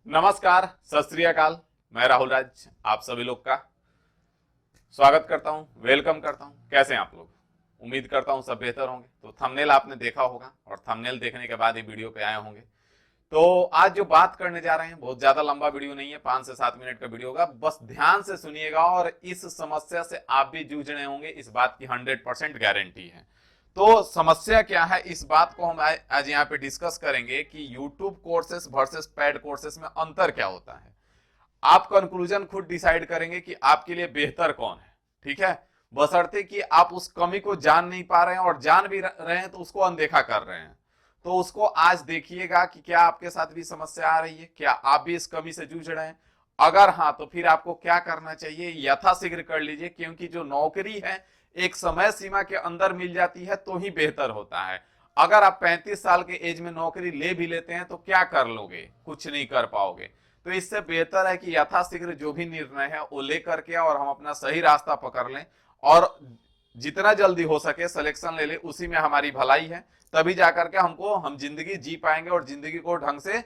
नमस्कार, सत श्री अकाल। मैं राहुल राज आप सभी लोग का स्वागत करता हूं, वेलकम करता हूं। कैसे हैं आप लोग? उम्मीद करता हूं सब बेहतर होंगे। तो थंबनेल आपने देखा होगा और थंबनेल देखने के बाद ही वीडियो पे आए होंगे। तो आज जो बात करने जा रहे हैं बहुत ज्यादा लंबा वीडियो नहीं है, 5 से 7 मिनट का वीडियो होगा। बस ध्यान से सुनिएगा और इस समस्या से आप भी जूझ रहे होंगे, इस बात की 100% गारंटी है। तो समस्या क्या है, इस बात को हम आज यहाँ पे डिस्कस करेंगे कि YouTube courses versus paid courses में अंतर क्या होता है। आप कंक्लूजन खुद डिसाइड करेंगे कि आपके लिए बेहतर कौन है, ठीक है। बशर्ते कि आप उस कमी को जान नहीं पा रहे हैं, और जान भी रहे हैं तो उसको अनदेखा कर रहे हैं। तो उसको आज देखिएगा कि क्या आपके साथ भी समस्या आ रही है, क्या आप भी इस कमी से जूझ रहे हैं। अगर हाँ, तो फिर आपको क्या करना चाहिए, यथाशीघ्र कर लीजिए, क्योंकि जो नौकरी है एक समय सीमा के अंदर मिल जाती है तो ही बेहतर होता है। अगर आप 35 साल के एज में नौकरी ले भी लेते हैं तो क्या कर लोगे, कुछ नहीं कर पाओगे। तो इससे बेहतर है कि यथाशीघ्र जो भी निर्णय है वो लेकर के और हम अपना सही रास्ता पकड़ लें, और जितना जल्दी हो सके सिलेक्शन ले लें, उसी में हमारी भलाई है। तभी जाकर के हम जिंदगी जी पाएंगे और जिंदगी को ढंग से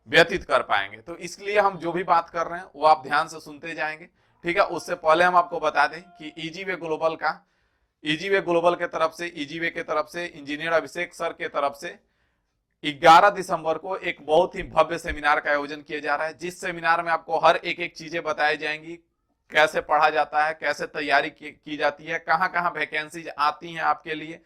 व्यतीत कर पाएंगे। तो इसलिए हम जो भी बात कर रहे हैं वो आप ध्यान से सुनते जाएंगे, ठीक है। उससे पहले हम आपको बता दें कि ईजीवे ग्लोबल के तरफ से, ईजीवे के तरफ से इंजीनियर अभिषेक सर के तरफ से 11 दिसंबर को एक बहुत ही भव्य सेमिनार का आयोजन किया जा रहा है, जिस सेमिनार में आपको हर एक एक चीजें बताई जाएंगी। कैसे पढ़ा जाता है, कैसे तैयारी की जाती है, कहां कहां वैकेंसीज आती हैं आपके लिए,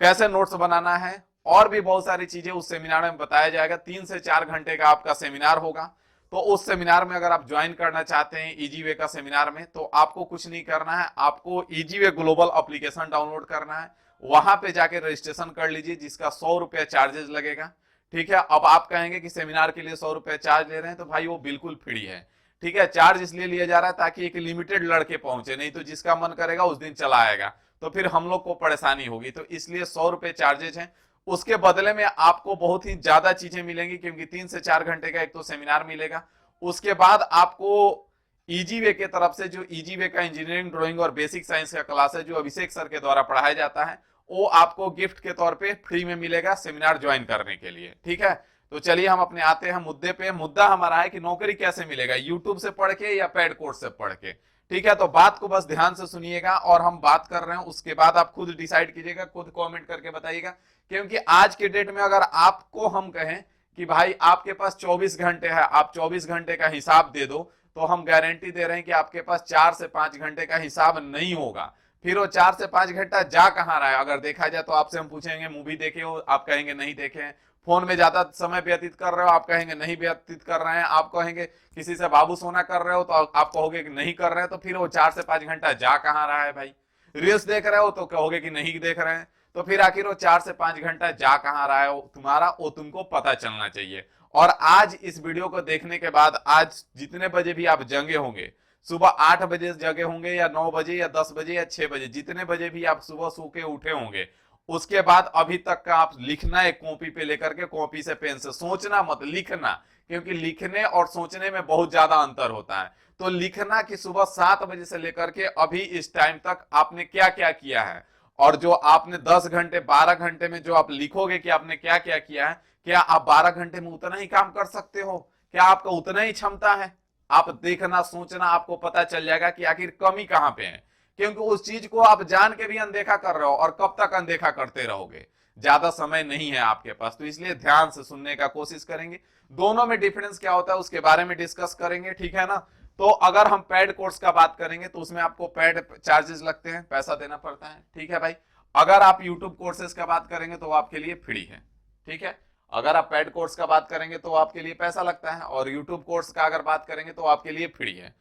कैसे नोट्स बनाना है, और भी बहुत सारी चीजें उस सेमिनार में बताया जाएगा। 3 से 4 घंटे का आपका सेमिनार होगा। तो उस सेमिनार में अगर आप ज्वाइन करना चाहते हैं ईजीवे का सेमिनार में, तो आपको कुछ नहीं करना है, आपको ईजीवे ग्लोबल एप्लीकेशन डाउनलोड करना है। वहां पे जाके रजिस्ट्रेशन कर लीजिए, जिसका 100 रुपया चार्जेस लगेगा, ठीक है। अब आप कहेंगे कि सेमिनार के लिए 100 रुपया चार्ज ले रहे हैं, तो भाई वो बिल्कुल फ्री है, ठीक है। चार्ज इसलिए लिया जा रहा है ताकि एक लिमिटेड लड़के पहुंचे, नहीं तो जिसका मन करेगा उस दिन चला आएगा, तो फिर हम लोग को परेशानी होगी। तो इसलिए 100 रुपये चार्जेज हैं। उसके बदले में आपको बहुत ही ज्यादा चीजें मिलेंगी, क्योंकि 3 से 4 घंटे का एक तो सेमिनार मिलेगा। उसके बाद आपको ईजीवे के तरफ से, जो ईजीवे का इंजीनियरिंग ड्राइंग और बेसिक साइंस का क्लास है, जो अभिषेक सर के द्वारा पढ़ाया जाता है, वो आपको गिफ्ट के तौर पे फ्री में मिलेगा सेमिनार ज्वाइन करने के लिए, ठीक है। तो चलिए हम अपने आते हैं मुद्दे पे। मुद्दा हमारा है कि नौकरी कैसे मिलेगा, यूट्यूब से पढ़ के या पेड कोर्स से पढ़ के, ठीक है। तो बात को बस ध्यान से सुनिएगा, और हम बात कर रहे हैं उसके बाद आप खुद डिसाइड कीजिएगा, खुद कमेंट करके बताइएगा। क्योंकि आज के डेट में अगर आपको हम कहें कि भाई आपके पास 24 घंटे है, आप 24 घंटे का हिसाब दे दो, तो हम गारंटी दे रहे हैं कि आपके पास 4 से 5 घंटे का हिसाब नहीं होगा। फिर वो 4 से 5 घंटा जा कहां रहा है? अगर देखा जाए तो आपसे हम पूछेंगे मूवी देखे हो, आप कहेंगे नहीं देखे हैं। फोन में ज्यादा समय व्यतीत कर रहे हो, आप कहेंगे नहीं व्यतीत कर रहे हैं। आप कहेंगे किसी से बाबू सोना कर रहे हो, तो आप कहोगे कि नहीं कर रहे हैं। तो फिर वो 4 से 5 घंटा जा कहां रहा है भाई? रील्स देख रहे हो तो कहोगे कि नहीं देख रहे हैं। तो फिर आखिर वो 4 से 5 घंटा जा कहां रहा है तुम्हारा, वो तुमको पता चलना चाहिए। और आज इस वीडियो को देखने के बाद, आज जितने बजे भी आप जगे होंगे, सुबह 8 बजे जगे होंगे या 9 बजे या 10 बजे या 6 बजे, जितने बजे भी आप सुबह सो के उठे होंगे, उसके बाद अभी तक का आप लिखना है कॉपी पे लेकर के, कॉपी से पेन से, सोचना मत, लिखना। क्योंकि लिखने और सोचने में बहुत ज्यादा अंतर होता है। तो लिखना कि सुबह 7 बजे से लेकर के अभी इस टाइम तक आपने क्या क्या किया है, और जो आपने 10 घंटे 12 घंटे में जो आप लिखोगे कि आपने क्या क्या किया है, क्या आप 12 घंटे में उतना ही काम कर सकते हो? क्या आपका उतना ही क्षमता है? आप देखना, सोचना, आपको पता चल जाएगा कि आखिर कमी कहां पे है। क्योंकि उस चीज को आप जान के भी अनदेखा कर रहे हो, और कब तक अनदेखा करते रहोगे? ज्यादा समय नहीं है आपके पास। तो इसलिए ध्यान से सुनने का कोशिश करेंगे। दोनों में डिफरेंस क्या होता है उसके बारे में डिस्कस करेंगे, ठीक है ना। तो अगर हम पेड कोर्स का बात करेंगे तो उसमें आपको पेड चार्जेस लगते हैं, पैसा देना पड़ता है, ठीक है भाई। अगर आप यूट्यूब कोर्सेज का बात करेंगे तो आपके लिए फ्री है, ठीक है। अगर आप पेड कोर्स का बात करेंगे तो आपके लिए पैसा लगता है, और यूट्यूब कोर्स का अगर बात करेंगे तो आपके लिए फ्री है।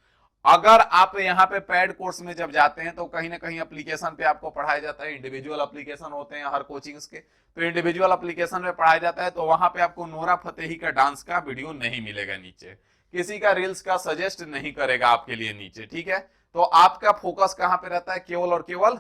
अगर आप यहाँ पे पेड कोर्स में जब जाते हैं तो कहीं ना कहीं एप्लीकेशन पे आपको पढ़ाया जाता है। इंडिविजुअल एप्लीकेशन होते हैं हर कोचिंग्स के, तो इंडिविजुअल एप्लीकेशन में पढ़ाया जाता है। तो वहां पे आपको नोरा फतेही का डांस का वीडियो नहीं मिलेगा नीचे, किसी का रील्स का सजेस्ट नहीं करेगा आपके लिए नीचे, ठीक है। तो आपका फोकस कहां पे रहता है? केवल और केवल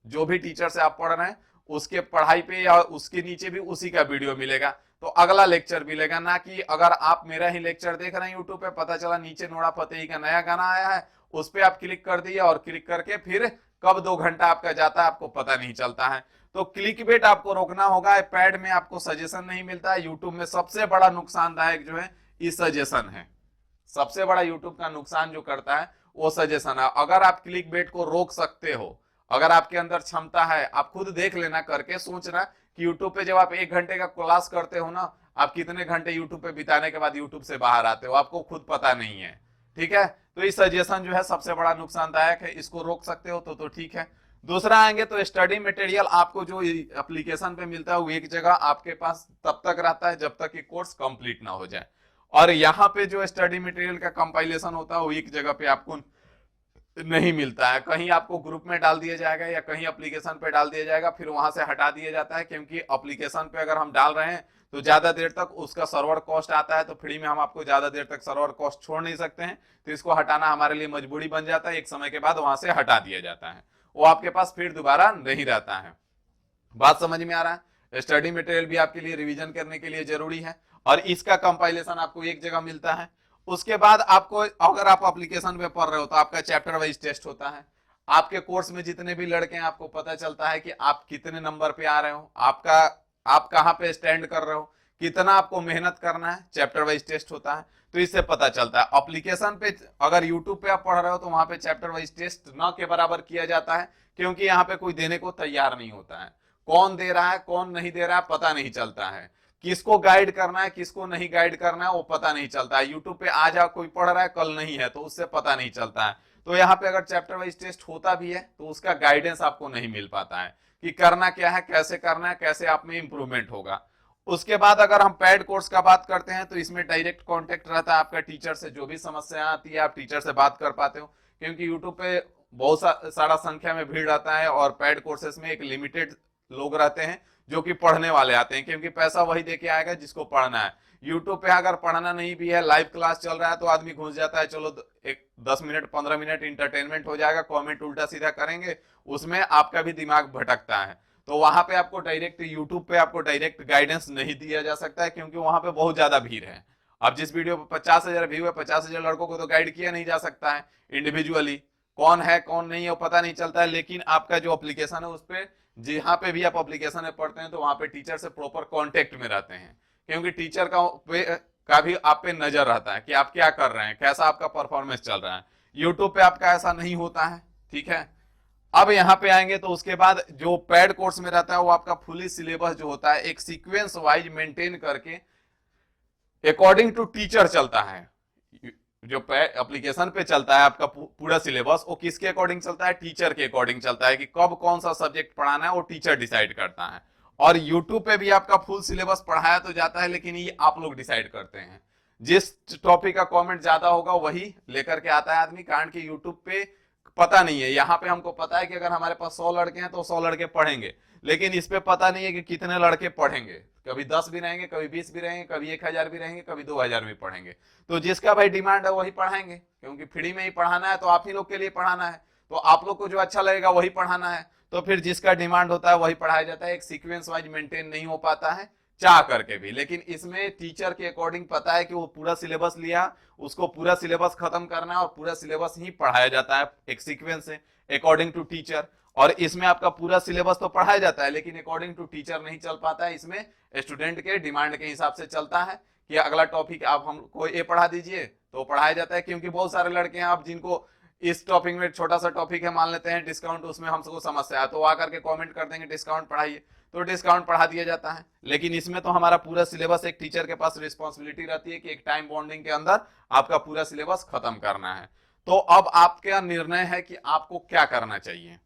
जो भी टीचर से आप पढ़ रहे हैं उसके पढ़ाई पे, या उसके नीचे भी उसी का वीडियो मिलेगा। तो अगला लेक्चर मिलेगा, ना कि अगर आप मेरा ही लेक्चर देख रहे हैं यूट्यूब पे, पता चला नीचे नोरा फतेही का नया गाना आया है, उस पर आप क्लिक कर दिए, और क्लिक करके फिर कब 2 घंटा आपका जाता है आपको पता नहीं चलता है। तो क्लिकबेट आपको रोकना होगा। पैड में आपको सजेशन नहीं मिलता है। यूट्यूब में सबसे बड़ा नुकसानदायक जो है ये सजेशन है, सबसे बड़ा यूट्यूब का नुकसान जो करता है वो सजेशन है। अगर आप क्लिक बेट को रोक सकते हो, अगर आपके अंदर क्षमता है, आप खुद देख लेना करके, सोचना कि यूट्यूब पे जब आप 1 घंटे का क्लास करते हो ना, आप कितने घंटे यूट्यूब पे बिताने के बाद यूट्यूब से बाहर आते हो, आपको खुद पता नहीं है। ठीक है, तो इस सजेशन जो है सबसे बड़ा नुकसानदायक है, इसको रोक सकते हो तो ठीक है। दूसरा आएंगे तो स्टडी मटेरियल आपको जो एप्लीकेशन पे मिलता है वो एक जगह आपके पास तब तक रहता है जब तक कि कोर्स कंप्लीट ना हो जाए, और यहाँ पे जो स्टडी मटेरियल का कंपाइलेशन होता है वो एक जगह पे आपको नहीं मिलता है, कहीं आपको ग्रुप में डाल दिया जाएगा या कहीं एप्लीकेशन पे डाल दिया जाएगा, फिर वहां से हटा दिया जाता है, क्योंकि एप्लीकेशन पे अगर हम डाल रहे हैं तो ज्यादा देर तक उसका सर्वर कॉस्ट आता है, तो फ्री में हम आपको ज्यादा देर तक सर्वर कॉस्ट छोड़ नहीं सकते हैं, तो इसको हटाना हमारे लिए मजबूरी बन जाता है, एक समय के बाद वहां से हटा दिया जाता है, वो आपके पास फिर दोबारा नहीं रहता है। बात समझ में आ रहा है? स्टडी मटेरियल भी आपके लिए रिवीजन करने के लिए जरूरी है, और इसका कंपाइलेशन आपको एक जगह मिलता है। उसके बाद आपको, अगर आप एप्लीकेशन में पढ़ रहे हो तो आपका चैप्टर वाइज टेस्ट होता है, आपके कोर्स में जितने भी लड़के हैं आपको पता चलता है कि आप कितने नंबर पे आ रहे हो, आप कहाँ पे स्टैंड कर रहे हो, कितना आपको मेहनत करना है, चैप्टर वाइज टेस्ट होता है, तो इससे पता चलता है। एप्लीकेशन पे अगर यूट्यूब पे आप पढ़ रहे हो तो वहां पे चैप्टर वाइज टेस्ट न के बराबर किया जाता है, क्योंकि यहाँ पे कोई देने को तैयार नहीं होता है, कौन दे रहा है कौन नहीं दे रहा है पता नहीं चलता है, किसको गाइड करना है किसको नहीं गाइड करना है वो पता नहीं चलता है। यूट्यूब पे आज कोई पढ़ रहा है कल नहीं है तो उससे पता नहीं चलता है। तो यहाँ पे अगर चैप्टर वाइज टेस्ट होता भी है तो उसका गाइडेंस आपको नहीं मिल पाता है कि करना क्या है, कैसे करना है, कैसे आप में इंप्रूवमेंट होगा। उसके बाद अगर हम पेड कोर्स का बात करते हैं तो इसमें डायरेक्ट कांटेक्ट रहता है आपका टीचर से, जो भी समस्या आती है आप टीचर से बात कर पाते हो, क्योंकि यूट्यूब पे बहुत सारा संख्या में भीड़ रहता है, और पेड कोर्सेस में एक लिमिटेड लोग रहते हैं जो कि पढ़ने वाले आते हैं, क्योंकि पैसा वही देके आएगा जिसको पढ़ना है। यूट्यूब पे अगर पढ़ना नहीं भी है, लाइव क्लास चल रहा है तो आदमी घुस जाता है, चलो एक 10 मिनट 15 मिनट इंटरटेनमेंट हो जाएगा, कमेंट उल्टा सीधा करेंगे, उसमें आपका भी दिमाग भटकता है। तो वहां पे आपको डायरेक्ट, यूट्यूब पे आपको डायरेक्ट गाइडेंस नहीं दिया जा सकता है, क्योंकि वहां पे बहुत ज्यादा भीड़ है। अब जिस वीडियो पे 50,000 व्यू है, 50,000 लड़कों को तो गाइड किया नहीं जा सकता है इंडिविजुअली, कौन है कौन नहीं है वो पता नहीं चलता है। लेकिन आपका जो एप्लीकेशन है उस पर, जहां पे भी आप एप्लीकेशन में पढ़ते हैं तो वहां पे टीचर से प्रॉपर कांटेक्ट में रहते हैं, क्योंकि टीचर का भी आप पे नजर रहता है कि आप क्या कर रहे हैं, कैसा आपका परफॉर्मेंस चल रहा है। यूट्यूब पे आपका ऐसा नहीं होता है। ठीक है, अब यहाँ पे आएंगे तो उसके बाद जो पेड कोर्स में रहता है वो आपका फुली सिलेबस जो होता है एक सीक्वेंस वाइज मेंटेन करके अकॉर्डिंग टू टीचर चलता है। जो एप्लीकेशन पे चलता है आपका पूरा सिलेबस, वो किसके अकॉर्डिंग चलता है, टीचर के अकॉर्डिंग चलता है, कि कब कौन सा सब्जेक्ट पढ़ाना है वो टीचर डिसाइड करता है। और यूट्यूब पे भी आपका फुल सिलेबस पढ़ाया तो जाता है, लेकिन ये आप लोग डिसाइड करते हैं, जिस टॉपिक का कमेंट ज्यादा होगा वही लेकर के आता है आदमी, कारण कि यूट्यूब पे पता नहीं है। यहाँ पे हमको पता है कि अगर हमारे पास 100 लड़के हैं तो 100 लड़के पढ़ेंगे, लेकिन इस पे पता नहीं है कि कितने लड़के पढ़ेंगे, कभी 10 भी रहेंगे, कभी 20 भी रहेंगे, कभी 1000 भी रहेंगे, कभी 2000 भी पढ़ेंगे। तो जिसका भाई डिमांड है वही पढ़ाएंगे, क्योंकि फ्री में ही पढ़ाना है तो आप ही लोग के लिए पढ़ाना है, तो आप लोग को जो अच्छा लगेगा वही पढ़ाना है, तो फिर जिसका डिमांड होता है वही पढ़ाया जाता है। एक सीक्वेंस वाइज मेंटेन नहीं हो पाता है चाह करके भी, लेकिन इसमें टीचर के अकॉर्डिंग पता है कि वो पूरा सिलेबस लिया, उसको पूरा सिलेबस खत्म करना है और पूरा सिलेबस ही पढ़ाया जाता है एक सीक्वेंस से अकॉर्डिंग टू टीचर। और इसमें आपका पूरा सिलेबस तो पढ़ाया जाता है लेकिन अकॉर्डिंग टू टीचर नहीं चल पाता है, इसमें स्टूडेंट के डिमांड के हिसाब से चलता है कि अगला टॉपिक आप हमको ये पढ़ा दीजिए तो पढ़ाया जाता है। क्योंकि बहुत सारे लड़के हैं आप जिनको इस टॉपिक में, छोटा सा टॉपिक है मान लेते हैं डिस्काउंट, उसमें हमको समस्या है तो आकर के कमेंट कर देंगे डिस्काउंट पढ़ाइए, तो डिस्काउंट पढ़ा दिया जाता है। लेकिन इसमें तो हमारा पूरा सिलेबस, एक टीचर के पास रिस्पॉन्सिबिलिटी रहती है कि एक टाइम बॉन्डिंग के अंदर आपका पूरा सिलेबस खत्म करना है। तो अब आपका निर्णय है कि आपको क्या करना चाहिए,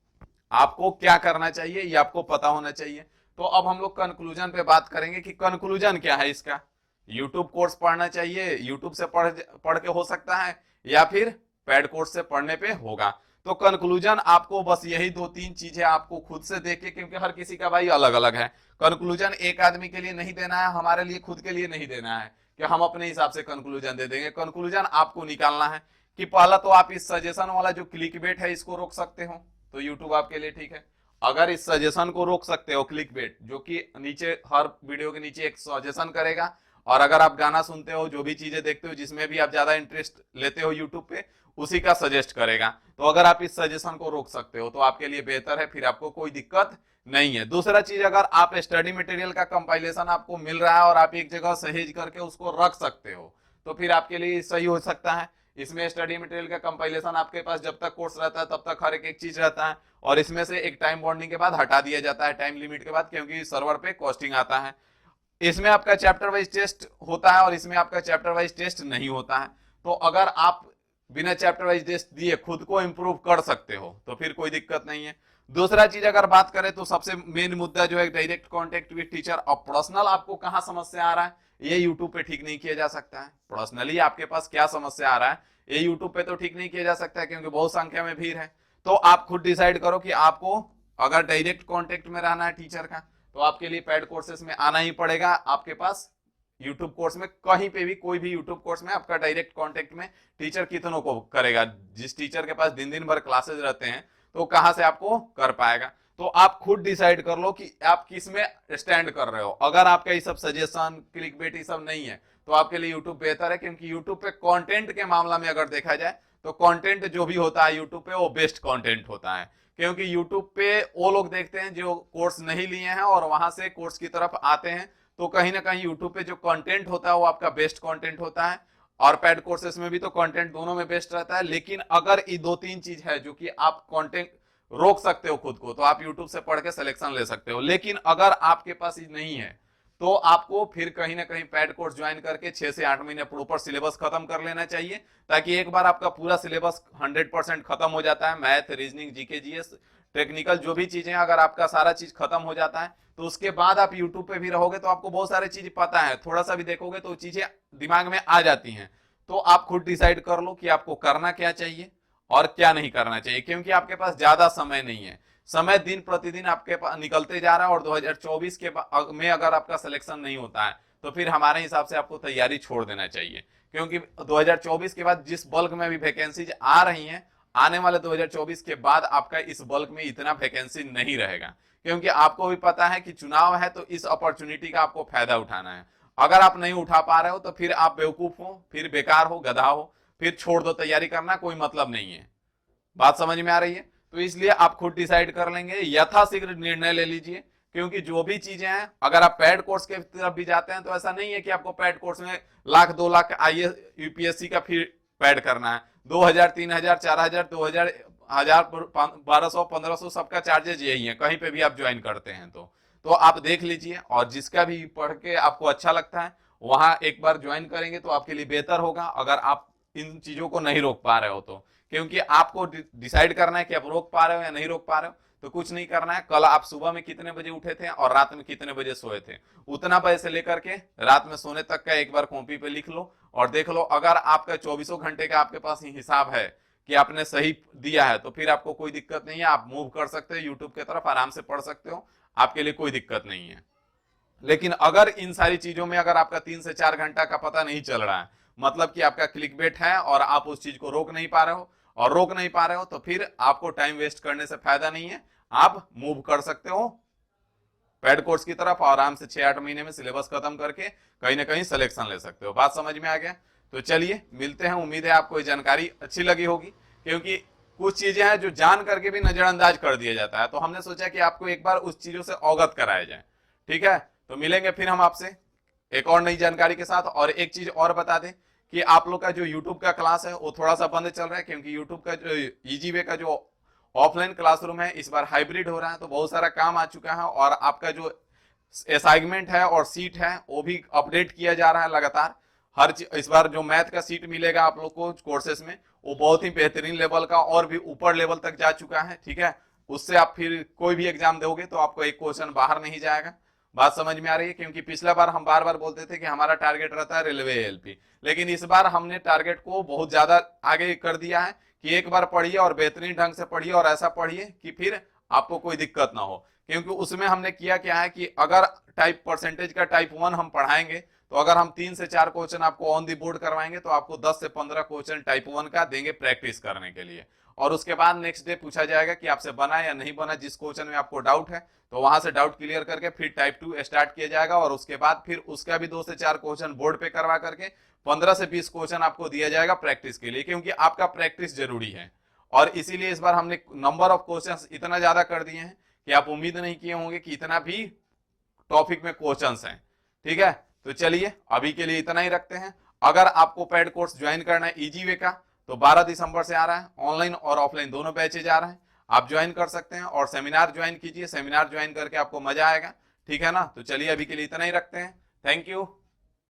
आपको क्या करना चाहिए ये आपको पता होना चाहिए। तो अब हम लोग कंक्लूजन पे बात करेंगे कि कंक्लूजन क्या है इसका। यूट्यूब कोर्स पढ़ना चाहिए, यूट्यूब से पढ़ के हो सकता है, या फिर पेड कोर्स से पढ़ने पे होगा। तो कंक्लूजन आपको बस यही 2-3 चीजें आपको खुद से देख के, क्योंकि हर किसी का भाई अलग अलग है, कंक्लूजन एक आदमी के लिए नहीं देना है, हमारे लिए खुद के लिए नहीं देना है कि हम अपने हिसाब से कंक्लूजन दे देंगे। कंक्लूजन आपको निकालना है कि पहला तो आप इस सजेशन वाला जो क्लिकबेट है इसको रोक सकते हो, तो यूट्यूब आपके लिए ठीक है। अगर इस सजेशन को रोक सकते हो, क्लिकबेट जो कि नीचे हर वीडियो के नीचे एक सजेशन करेगा, और अगर आप गाना सुनते हो, जो भी चीजें देखते हो, जिसमें भी आप ज्यादा इंटरेस्ट लेते हो यूट्यूब पे, उसी का सजेस्ट करेगा। तो अगर आप इस सजेशन को रोक सकते हो तो आपके लिए बेहतर है, फिर आपको कोई दिक्कत नहीं है। दूसरा चीज, अगर आप स्टडी मटेरियल का कंपाइलेशन आपको मिल रहा है और आप एक जगह सहेज करके उसको रख सकते हो तो फिर आपके लिए सही हो सकता है। इसमें स्टडी मटेरियल का कंपाइलेशन आपके पास जब तक कोर्स रहता है तब तक हर एक चीज रहता है, और इसमें से एक टाइम बॉन्डिंग के बाद हटा दिया जाता है टाइम लिमिट के बाद, क्योंकि सर्वर पे कॉस्टिंग आता है। इसमें आपका चैप्टर वाइज टेस्ट होता है और इसमें आपका चैप्टर वाइज टेस्ट नहीं होता है। तो अगर आप बिना चैप्टर वाइज टेस्ट दिए खुद को इंप्रूव कर सकते हो तो फिर कोई दिक्कत नहीं है। दूसरा चीज अगर बात करें तो सबसे मेन मुद्दा जो है डायरेक्ट कांटेक्ट विद टीचर। अब पर्सनल आपको कहां समस्या आ रहा है ये यूट्यूब पे ठीक नहीं किया जा सकता है। पर्सनली आपके पास क्या समस्या आ रहा है ये यूट्यूब पे तो ठीक नहीं किया जा सकता है, क्योंकि बहुत संख्या में भीड़ है। तो आप खुद डिसाइड करो कि आपको अगर डायरेक्ट कांटेक्ट में रहना है टीचर का तो आपके लिए पेड कोर्सेस में आना ही पड़ेगा। आपके पास यूट्यूब कोर्स में कहीं पे भी कोई भी यूट्यूब कोर्स में आपका डायरेक्ट कांटेक्ट में टीचर कितनों को करेगा। जिस टीचर के पास दिन दिन भर क्लासेस रहते हैं तो कहां से आपको कर पाएगा। तो आप खुद डिसाइड कर लो कि आप किस में स्टैंड कर रहे हो। अगर आपका ये सब सजेशन क्लिकबेट ये सब नहीं है तो आपके लिए यूट्यूब बेहतर है, क्योंकि यूट्यूब पे कंटेंट के मामला में अगर देखा जाए तो कंटेंट जो भी होता है यूट्यूब पे वो बेस्ट कंटेंट होता है। क्योंकि यूट्यूब पे वो लोग देखते हैं जो कोर्स नहीं लिए हैं और वहां से कोर्स की तरफ आते हैं, तो कहीं ना कहीं यूट्यूब पे जो कंटेंट होता है वो आपका बेस्ट कंटेंट होता है। और पेड कोर्सेस में भी तो कंटेंट दोनों में बेस्ट रहता है। लेकिन अगर ये दो तीन चीज है जो कि आप कंटेंट रोक सकते हो खुद को, तो आप यूट्यूब से पढ़ के सिलेक्शन ले सकते हो। लेकिन अगर आपके पास ये नहीं है तो आपको फिर कहीं ना कहीं पेड कोर्स ज्वाइन करके 6 से 8 महीने प्रॉपर सिलेबस खत्म कर लेना चाहिए, ताकि एक बार आपका पूरा सिलेबस 100% खत्म हो जाता है, math reasoning GK GS technical जो भी चीजें अगर आपका सारा चीज खत्म हो जाता है तो उसके बाद आप यूट्यूब पे भी रहोगे तो आपको बहुत सारी चीज पता है, थोड़ा सा भी देखोगे तो चीजें दिमाग में आ जाती हैं। तो आप खुद डिसाइड कर लो कि आपको करना क्या चाहिए और क्या नहीं करना चाहिए, क्योंकि आपके पास ज्यादा समय नहीं है। समय दिन प्रतिदिन आपके पास निकलते जा रहा है और 2024 के में अगर आपका सिलेक्शन नहीं होता है तो फिर हमारे हिसाब से आपको तैयारी छोड़ देना चाहिए, क्योंकि 2024 के बाद जिस बल्क में भी वैकेंसीज आ रही हैं, आने वाले 2024 के बाद आपका इस बल्क में इतना वैकेंसी नहीं रहेगा, क्योंकि आपको भी पता है कि चुनाव है तो इस अपॉर्चुनिटी का आपको फायदा उठाना है। अगर आप नहीं उठा पा रहे हो तो फिर आप बेवकूफ हो, फिर बेकार हो, गधा हो, फिर छोड़ दो, तैयारी करना कोई मतलब नहीं है। बात समझ में आ रही है? तो इसलिए आप खुद डिसाइड कर लेंगे, यथाशीघ्र निर्णय ले लीजिए, क्योंकि जो भी चीजें हैं अगर आप पेड कोर्स के तरफ भी जाते हैं तो ऐसा नहीं है कि आपको पेड कोर्स में लाख 2 लाख आईएएस यूपीएससी का फिर पेड करना है। 2000 3000 4000 2000 1200 1500 सबका चार्जेज यही है, कहीं पे भी आप ज्वाइन करते हैं तो आप देख लीजिए, और जिसका भी पढ़ के आपको अच्छा लगता है वहां एक बार ज्वाइन करेंगे तो आपके लिए बेहतर होगा। अगर आप इन चीजों को नहीं रोक पा रहे हो तो, क्योंकि आपको डिसाइड करना है कि आप रोक पा रहे हो या नहीं रोक पा रहे हो। तो कुछ नहीं करना है, कल आप सुबह में कितने बजे उठे थे और रात में कितने बजे सोए थे, उतना बजे से लेकर के रात में सोने तक का एक बार कॉपी पे लिख लो और देख लो। अगर आपका 24 घंटे का आपके पास हिसाब है कि आपने सही दिया है तो फिर आपको कोई दिक्कत नहीं है, आप मूव कर सकते हो यूट्यूब की तरफ, आराम से पढ़ सकते हो, आपके लिए कोई दिक्कत नहीं है। लेकिन अगर इन सारी चीजों में अगर आपका 3 से 4 घंटा का पता नहीं चल रहा है, मतलब कि आपका क्लिकबेट है और आप उस चीज को रोक नहीं पा रहे हो और रोक नहीं पा रहे हो, तो फिर आपको टाइम वेस्ट करने से फायदा नहीं है। आप मूव कर सकते हो पेड कोर्स की तरफ, आराम से 6-8 महीने में सिलेबस खत्म करके कहीं ना कहीं सिलेक्शन ले सकते हो। बात समझ में आ गया? तो चलिए मिलते हैं, उम्मीद है आपको ये जानकारी अच्छी लगी होगी, क्योंकि कुछ चीजें हैं जो जान करके भी नजरअंदाज कर दिया जाता है, तो हमने सोचा कि आपको एक बार उस चीजों से अवगत कराया जाए। ठीक है, तो मिलेंगे फिर हम आपसे एक और नई जानकारी के साथ। और एक चीज और बता दें कि आप लोग का जो यूट्यूब का क्लास है वो थोड़ा सा बंद चल रहा है, क्योंकि यूट्यूब का जो ईजी वे का जो ऑफलाइन क्लासरूम है इस बार हाइब्रिड हो रहा है, तो बहुत सारा काम आ चुका है और आपका जो असाइनमेंट है और सीट है वो भी अपडेट किया जा रहा है लगातार। हर इस बार जो मैथ का सीट मिलेगा आप लोग को कोर्सेस में वो बहुत ही बेहतरीन लेवल का और भी ऊपर लेवल तक जा चुका है। ठीक है, उससे आप फिर कोई भी एग्जाम दोगे तो आपको एक क्वेश्चन बाहर नहीं जाएगा। बात समझ में आ रही है? क्योंकि पिछला बार हम बार बार बोलते थे कि हमारा टारगेट रहता है रेलवे एएलपी, लेकिन इस बार हमने टारगेट को बहुत ज्यादा आगे कर दिया है कि एक बार पढ़िए और बेहतरीन ढंग से पढ़िए और ऐसा पढ़िए कि फिर आपको कोई दिक्कत ना हो। क्योंकि उसमें हमने किया क्या है कि अगर टाइप परसेंटेज का टाइप 1 हम पढ़ाएंगे तो अगर हम 3 से 4 क्वेश्चन आपको ऑन दी बोर्ड करवाएंगे तो आपको 10 से 15 क्वेश्चन टाइप 1 का देंगे प्रैक्टिस करने के लिए, और उसके बाद नेक्स्ट डे पूछा जाएगा कि आपसे बना या नहीं बना। जिस क्वेश्चन में आपको डाउट है तो वहां से डाउट क्लियर करके फिर टाइप 2 स्टार्ट किया जाएगा, और उसके बाद फिर उसका भी 2 से 4 क्वेश्चन बोर्ड पे करवा करके 15 से 20 क्वेश्चन आपको दिया जाएगा प्रैक्टिस के लिए, क्योंकि आपका प्रैक्टिस जरूरी है। और इसीलिए इस बार हमने नंबर ऑफ क्वेश्चंस इतना ज्यादा कर दिए हैं कि आप उम्मीद नहीं किए होंगे कि इतना भी टॉपिक में क्वेश्चंस हैं। ठीक है, तो चलिए अभी के लिए इतना ही रखते हैं। अगर आपको पेड कोर्स ज्वाइन करना है इजी वे का, तो 12 दिसंबर से आ रहा है, ऑनलाइन और ऑफलाइन दोनों बैचेज आ रहे हैं, आप ज्वाइन कर सकते हैं और सेमिनार ज्वाइन कीजिए, सेमिनार ज्वाइन करके आपको मजा आएगा, ठीक है ना। तो चलिए अभी के लिए इतना ही रखते हैं, थैंक यू।